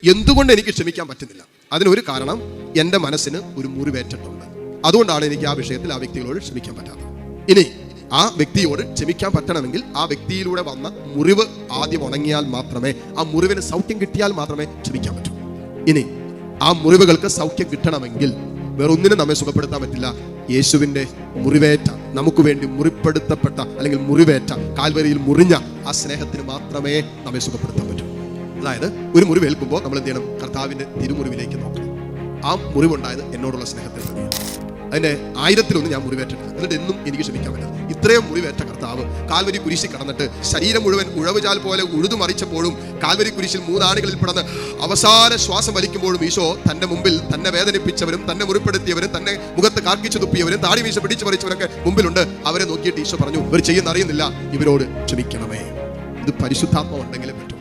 എന്തുകൊണ്ട് എനിക്ക് ക്ഷമിക്കാൻ പറ്റുന്നില്ല? അതിനൊരു കാരണം എൻ്റെ മനസ്സിന് ഒരു മുറിവേറ്റിട്ടുണ്ട്. അതുകൊണ്ടാണ് എനിക്ക് ആ വിഷയത്തിൽ ആ വ്യക്തികളോട് ക്ഷമിക്കാൻ പറ്റാത്തത്. ഇനി ആ വ്യക്തിയോട് ക്ഷമിക്കാൻ പറ്റണമെങ്കിൽ ആ വ്യക്തിയിലൂടെ വന്ന മുറിവ് ആദ്യം ഉണങ്ങിയാൽ മാത്രമേ, ആ മുറിവിന് സൗഖ്യം കിട്ടിയാൽ മാത്രമേ ക്ഷമിക്കാൻ പറ്റൂ. ഇനി ആ മുറിവുകൾക്ക് സൗഖ്യം കിട്ടണമെങ്കിൽ വേറൊന്നിനും നമ്മെ സുഖപ്പെടുത്താൻ പറ്റില്ല. യേശുവിൻ്റെ മുറിവേറ്റ, നമുക്ക് വേണ്ടി മുറിപ്പെടുത്തപ്പെട്ട അല്ലെങ്കിൽ മുറിവേറ്റ, കാൽവരിയിൽ മുറിഞ്ഞ ആ സ്നേഹത്തിന് മാത്രമേ നമ്മെ സുഖപ്പെടുത്താൻ പറ്റൂ. അതായത് ഒരു മുറിവേൽക്കുമ്പോൾ നമ്മൾ എന്ത് ചെയ്യണം? കർത്താവിൻ്റെ തിരുമുറിവിലേക്ക് നോക്കണം. ആ മുറിവുണ്ടായത് എന്നോടുള്ള സ്നേഹത്തിൽ തന്നെയാണ്. അതിൻ്റെ 1000-1 ഞാൻ മുറിവേറ്റിട്ടുണ്ട്. എന്നിട്ട് എന്നും എനിക്ക് ക്ഷമിക്കാൻ പറ്റും. ഇത്രയും മുറിവേറ്റ കർത്താവ് കാൽവരി കുരിശിൽ കടന്നിട്ട് ശരീരം മുഴുവൻ ഉഴവുചാൽ പോലെ ഉഴുതുമറിച്ചപ്പോഴും, കാൽവരി കുരിശിൽ 3 ആണികളിൽ പിടന്ന് അവസാന ശ്വാസം വലിക്കുമ്പോഴും ഈശോ തൻ്റെ മുമ്പിൽ തന്നെ വേദനിപ്പിച്ചവരും തന്നെ മുറിപ്പെടുത്തിയവരും തന്നെ മുഖത്ത് കാർക്കിച്ചു തുപ്പിയവരും താടി വീശ പിടിച്ചു പറിച്ചവരൊക്കെ മുമ്പിലുണ്ട്. അവരെ നോക്കിയിട്ട് ഈശോ പറഞ്ഞു, ഇവർ ചെയ്യുന്ന അറിയുന്നില്ല, ഇവരോട് ക്ഷമിക്കണമേ. ഇത് പരിശുദ്ധാത്മാവ് ഉണ്ടെങ്കിലേ പറ്റും.